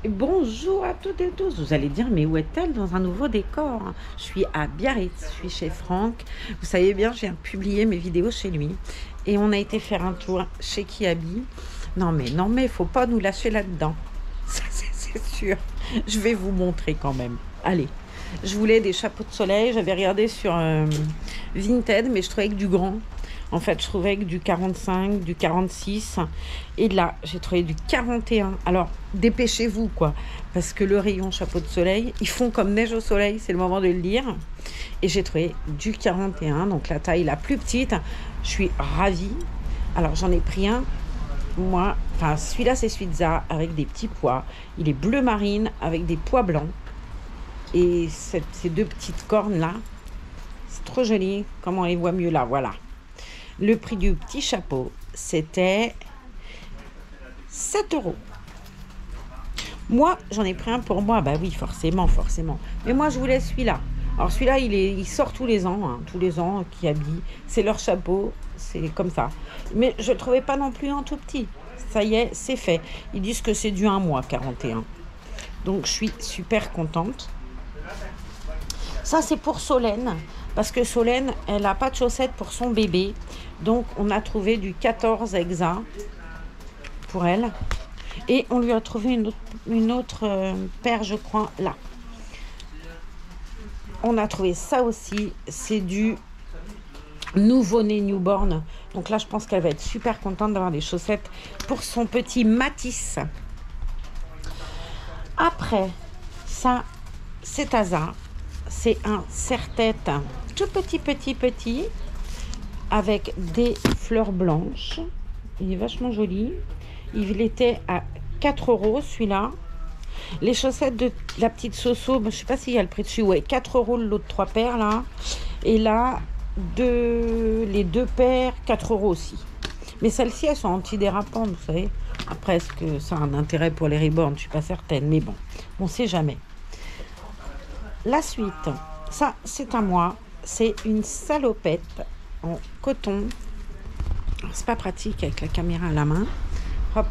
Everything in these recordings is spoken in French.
Bonjour à toutes et tous. Vous allez dire, mais où est-elle dans un nouveau décor? Je suis à Biarritz, je suis chez Franck. Vous savez bien, je viens de publier mes vidéos chez lui. Et on a été faire un tour chez Kiabi. Non mais, faut pas nous lâcher là-dedans. Ça, c'est sûr. Je vais vous montrer quand même. Allez, je voulais des chapeaux de soleil. J'avais regardé sur Vinted, mais je trouvais que du grand. En fait, je trouvais que du 45, du 46. Et là, j'ai trouvé du 41. Alors, dépêchez-vous, quoi. Parce que le rayon chapeau de soleil, ils font comme neige au soleil. C'est le moment de le dire. Et j'ai trouvé du 41. Donc, la taille la plus petite. Je suis ravie. Alors, j'en ai pris un. Moi, enfin, celui-là, c'est Suiza avec des petits pois. Il est bleu marine avec des pois blancs. Et ces deux petites cornes-là, c'est trop joli. Comment on les voit mieux là? Voilà. Le prix du petit chapeau, c'était 7 euros. Moi, j'en ai pris un pour moi. Bah oui, forcément. Mais moi, je voulais celui-là. Alors celui-là, il sort tous les ans. Tous les ans, qui habille. C'est leur chapeau. C'est comme ça. Mais je ne le trouvais pas non plus en tout petit. Ça y est, c'est fait. Ils disent que c'est du 1 mois, 41. Donc, je suis super contente. Ça, c'est pour Solène. Parce que Solène, elle n'a pas de chaussettes pour son bébé. Donc, on a trouvé du 14 exa pour elle. Et on lui a trouvé une autre paire, je crois, là. On a trouvé ça aussi. C'est du nouveau-né newborn. Donc là, je pense qu'elle va être super contente d'avoir des chaussettes pour son petit Matisse. Après, ça, c'est Asa. C'est un serre-tête tout petit, avec des fleurs blanches. Il est vachement joli. Il était à 4 euros, celui-là. Les chaussettes de la petite Soso, je ne sais pas s'il y a le prix dessus. Ouais, 4 euros le lot de 3 paires, là. Et là, les deux paires, 4 euros aussi. Mais celles-ci, elles sont antidérapantes, vous savez. Après, est-ce que ça a un intérêt pour les reborn? Je ne suis pas certaine. Mais bon, on ne sait jamais. La suite, ça, c'est à moi. C'est une salopette en coton. C'est pas pratique avec la caméra à la main. Hop,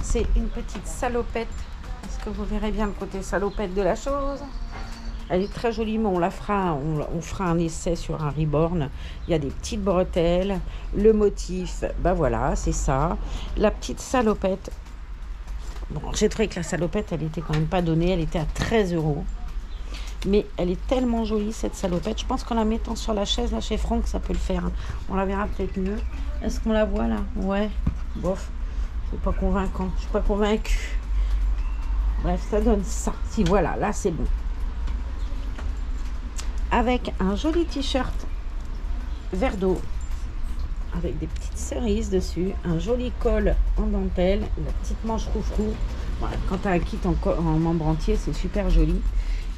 c'est une petite salopette. Est-ce que vous verrez bien le côté salopette de la chose? Elle est très jolie, mais on fera un essai sur un reborn. Il y a des petites bretelles. Le motif, bah voilà, c'est ça. La petite salopette. Bon, j'ai trouvé que la salopette, elle était quand même pas donnée. Elle était à 13 euros. Mais elle est tellement jolie, cette salopette. Je pense qu'en la mettant sur la chaise, là, chez Franck, ça peut le faire. On la verra peut-être mieux. Est-ce qu'on la voit, là? Ouais. Bof. C'est pas convaincant. Je suis pas convaincue. Bref, ça donne ça. Si, voilà. Là, c'est bon. Avec un joli t-shirt vert d'eau. Avec des petites cerises dessus. Un joli col en dentelle. La petite manche froufrou. Voilà, quand tu as un kit en membre entier, c'est super joli.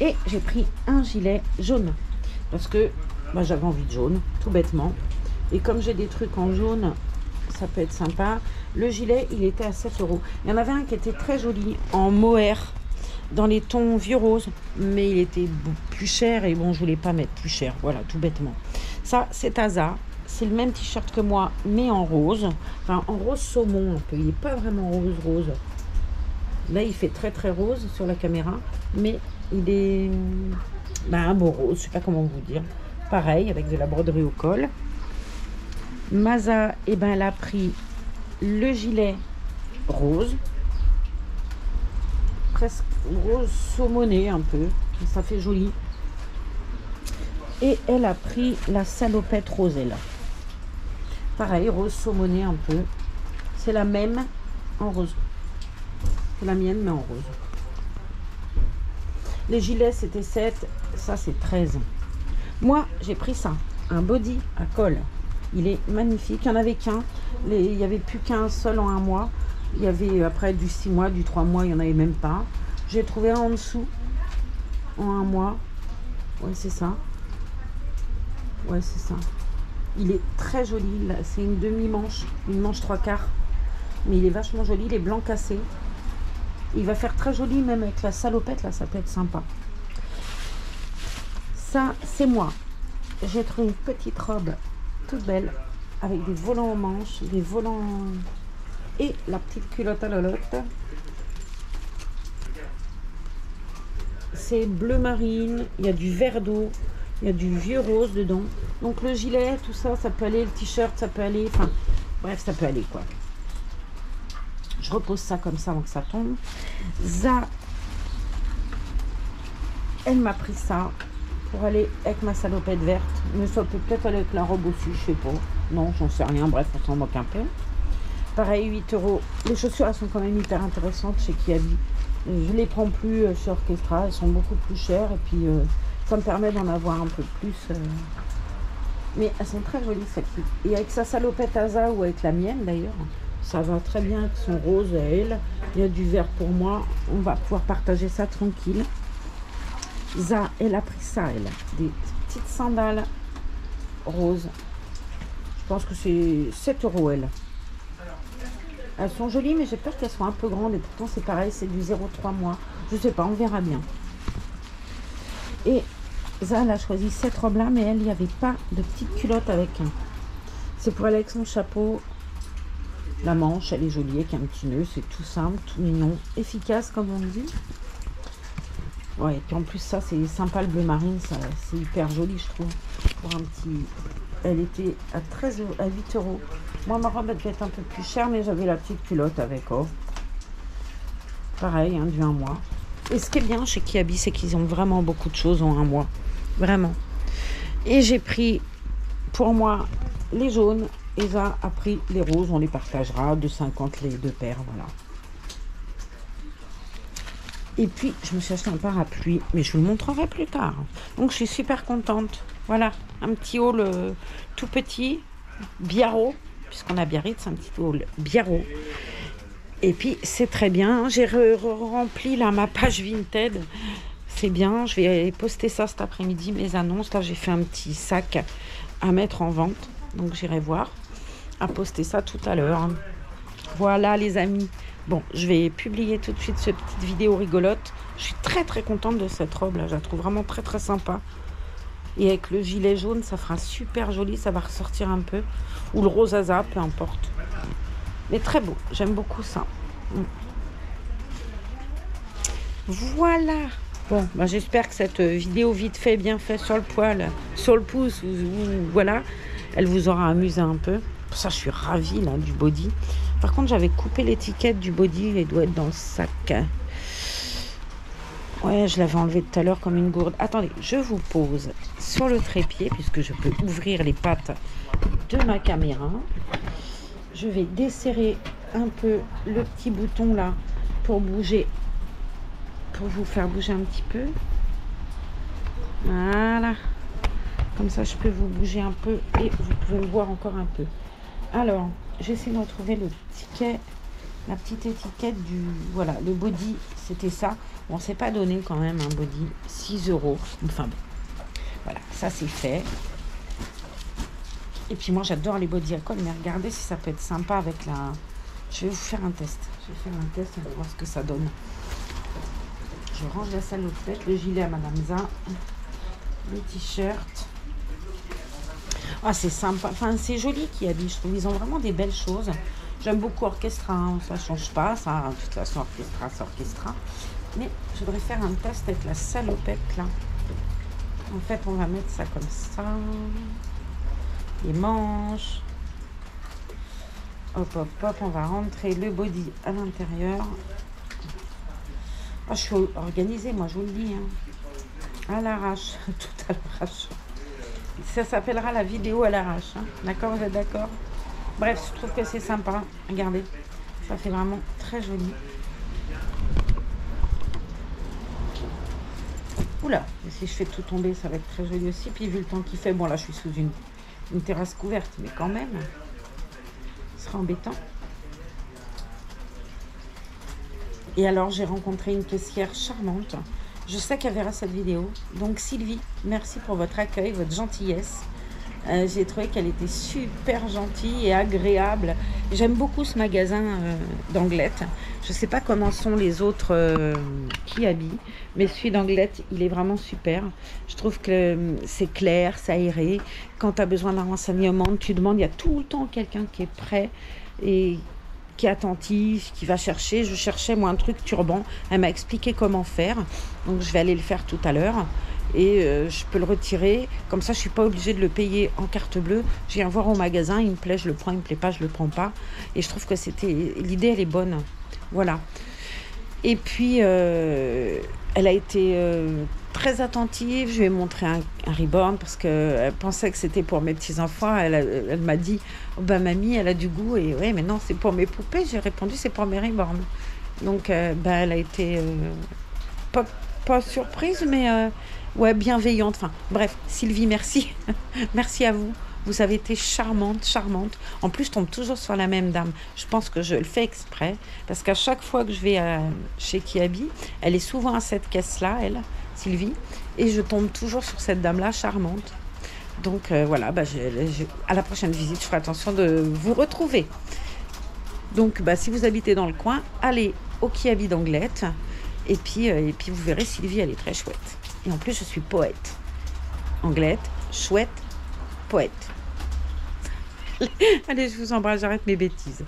Et j'ai pris un gilet jaune. Parce que j'avais envie de jaune, tout bêtement. Et comme j'ai des trucs en jaune, ça peut être sympa. Le gilet, il était à 7 euros. Il y en avait un qui était très joli, en mohair, dans les tons vieux rose. Mais il était plus cher et bon, je voulais pas mettre plus cher. Voilà, tout bêtement. Ça, c'est Asa. C'est le même t-shirt que moi, mais en rose. Enfin, en rose saumon un peu. Il n'est pas vraiment rose. Là, il fait très rose sur la caméra. Mais il est un beau rose, je sais pas comment vous dire. Pareil, avec de la broderie au col. Maza, elle a pris le gilet rose. Presque rose saumonné un peu. Ça fait joli. Et elle a pris la salopette roselle. Pareil, rose saumonné un peu. C'est la même en rose. C'est la mienne, mais en rose. Les gilets, c'était 7. Ça, c'est 13. Moi, j'ai pris ça. Un body à col. Il est magnifique. Il n'y en avait qu'un. Il n'y avait plus qu'un seul en 1 mois. Il y avait après du 6 mois, du 3 mois. Il n'y en avait même pas. J'ai trouvé un en dessous. En 1 mois. Ouais, c'est ça. Il est très joli. C'est une demi-manche. Une manche 3/4. Mais il est vachement joli. Il est blanc cassé. Il va faire très joli même avec la salopette, là, ça peut être sympa. Ça, c'est moi. J'ai trouvé une petite robe toute belle, avec des volants aux manches, des volants et la petite culotte à lolotte. c'est bleu marine, il y a du vert d'eau, il y a du vieux rose dedans. Donc le gilet, tout ça, ça peut aller, le t-shirt, ça peut aller, enfin, bref, ça peut aller quoi. Je repose ça comme ça avant que ça tombe. Ça, elle m'a pris ça pour aller avec ma salopette verte. Mais ça peut peut-être aller avec la robe aussi, je sais pas. Non, j'en sais rien, bref, on s'en moque un peu. Pareil, 8 euros. Les chaussures, elles sont quand même hyper intéressantes chez Kiabi. Je les prends plus chez Orchestra, elles sont beaucoup plus chères. Et puis, ça me permet d'en avoir un peu plus. Mais elles sont très jolies, celles-ci. Et avec sa salopette Asa ou avec la mienne, d'ailleurs, ça va très bien avec son rose à elle. Il y a du vert pour moi. On va pouvoir partager ça tranquille. Ça, elle a pris ça, elle. Des petites sandales roses. Je pense que c'est 7 euros, elle. Elles sont jolies, mais j'ai peur qu'elles soient un peu grandes. Et pourtant, c'est pareil, c'est du 0,3 mois. Je sais pas, on verra bien. Et ça, elle a choisi cette robe-là, mais elle, il n'y avait pas de petite culotte avec un. C'est pour aller avec son chapeau. La manche, elle est jolie avec un petit nœud. C'est tout simple, tout mignon, efficace, comme on dit. Ouais, et puis en plus, ça, c'est sympa, le bleu marine. C'est hyper joli, je trouve. Pour un petit... Elle était à 13 euros, à 8 euros. Moi, ma robe, elle devait être un peu plus chère, mais j'avais la petite culotte avec. Oh. Pareil, hein, du 1 mois. Et ce qui est bien chez Kiabi, c'est qu'ils ont vraiment beaucoup de choses en 1 mois. Vraiment. Et j'ai pris, pour moi, les jaunes. Et ça a pris les roses. On les partagera. 2,50 les 2 paires, voilà. Et puis, je me suis acheté un parapluie. Mais je vous le montrerai plus tard. Donc, je suis super contente. Voilà, un petit haul tout petit, Biarro, puisqu'on a Biarritz, c'est un petit haul Biarro. Et puis, c'est très bien. J'ai rempli là ma page Vinted. C'est bien. Je vais poster ça cet après-midi, mes annonces. Là, j'ai fait un petit sac à mettre en vente. Donc, j'irai voir. À poster ça tout à l'heure. Voilà, les amis. Bon, je vais publier tout de suite cette petite vidéo rigolote. Je suis très, très contente de cette robe-là. Je la trouve vraiment très, très sympa. Et avec le gilet jaune, ça fera super joli. Ça va ressortir un peu. Ou le rose Asa, peu importe. Mais très beau. J'aime beaucoup ça. Voilà. Bon, ben j'espère que cette vidéo vite fait, bien fait sur le poil, sur le pouce, ou voilà, elle vous aura amusé un peu. Pour ça, je suis ravie là, du body. Par contre, j'avais coupé l'étiquette du body. Elle doit être dans le sac. Ouais, je l'avais enlevé tout à l'heure comme une gourde. Attendez, je vous pose sur le trépied, puisque je peux ouvrir les pattes de ma caméra. Je vais desserrer un peu le petit bouton là pour bouger, pour vous faire bouger un petit peu. Voilà. Comme ça, je peux vous bouger un peu et vous pouvez me voir encore un peu. Alors, j'essaie de retrouver le ticket, la petite étiquette du... Voilà, le body, c'était ça. Bon, c'est pas donné quand même un body, 6 euros. Enfin bon, voilà, ça c'est fait. Et puis moi, j'adore les body à col, mais regardez si ça peut être sympa avec la... Je vais vous faire un test. Je vais faire un test, on va voir ce que ça donne. Je range la salopette, le gilet à Madame Za, le t-shirt. Ah, c'est sympa. Enfin, c'est joli Kiabi, je trouve. Ils ont vraiment des belles choses. J'aime beaucoup Orchestra, hein. Ça change pas. Ça, de toute façon, Orchestra, c'est Orchestra. Mais je voudrais faire un test avec la salopette là. En fait, on va mettre ça comme ça. Les manches. Hop, hop, hop. On va rentrer le body à l'intérieur. Ah, je suis organisée, moi, je vous le dis. Hein. À l'arrache. Tout à l'arrache. Ça s'appellera la vidéo à l'arrache. Hein. D'accord, vous êtes d'accord? Bref, je trouve que c'est sympa. Regardez. Ça fait vraiment très joli. Oula, si je fais tout tomber, ça va être très joli aussi. Puis vu le temps qu'il fait, bon là je suis sous une terrasse couverte, mais quand même, ce sera embêtant. Et alors j'ai rencontré une caissière charmante. Je sais qu'elle verra cette vidéo. Donc Sylvie, merci pour votre accueil, votre gentillesse. J'ai trouvé qu'elle était super gentille et agréable. J'aime beaucoup ce magasin d'Anglette. Je ne sais pas comment sont les autres Kiabi, mais celui d'Anglette, il est vraiment super. Je trouve que c'est clair, c'est aéré. Quand tu as besoin d'un renseignement, tu demandes, il y a tout le temps quelqu'un qui est prêt et qui est attentive, qui va chercher. Je cherchais moi un truc turban. Elle m'a expliqué comment faire. Donc je vais aller le faire tout à l'heure. Et je peux le retirer. Comme ça, je ne suis pas obligée de le payer en carte bleue. Je viens voir au magasin, il me plaît, je le prends, il ne me plaît pas, je ne le prends pas. Et je trouve que l'idée, elle est bonne. Voilà. Et puis, elle a été très attentive. Je lui ai montré un reborn parce qu'elle pensait que c'était pour mes petits-enfants. Elle m'a dit, oh, bah, mamie, elle a du goût. Et ouais, mais non, c'est pour mes poupées. J'ai répondu, c'est pour mes reborn. Donc, bah, elle a été pas surprise, mais ouais, bienveillante. Enfin, bref, Sylvie, merci. Merci à vous. Vous avez été charmante, charmante. En plus, je tombe toujours sur la même dame. Je pense que je le fais exprès. Parce qu'à chaque fois que je vais chez Kiabi, elle est souvent à cette caisse-là, elle, Sylvie. Et je tombe toujours sur cette dame-là, charmante. Donc voilà, bah, à la prochaine visite, je ferai attention de vous retrouver. Donc bah, si vous habitez dans le coin, allez au Kiabi d'Anglette. Et puis vous verrez, Sylvie, elle est très chouette. Et en plus, je suis poète. Anglette, chouette, poète. Allez, je vous embrasse, j'arrête mes bêtises.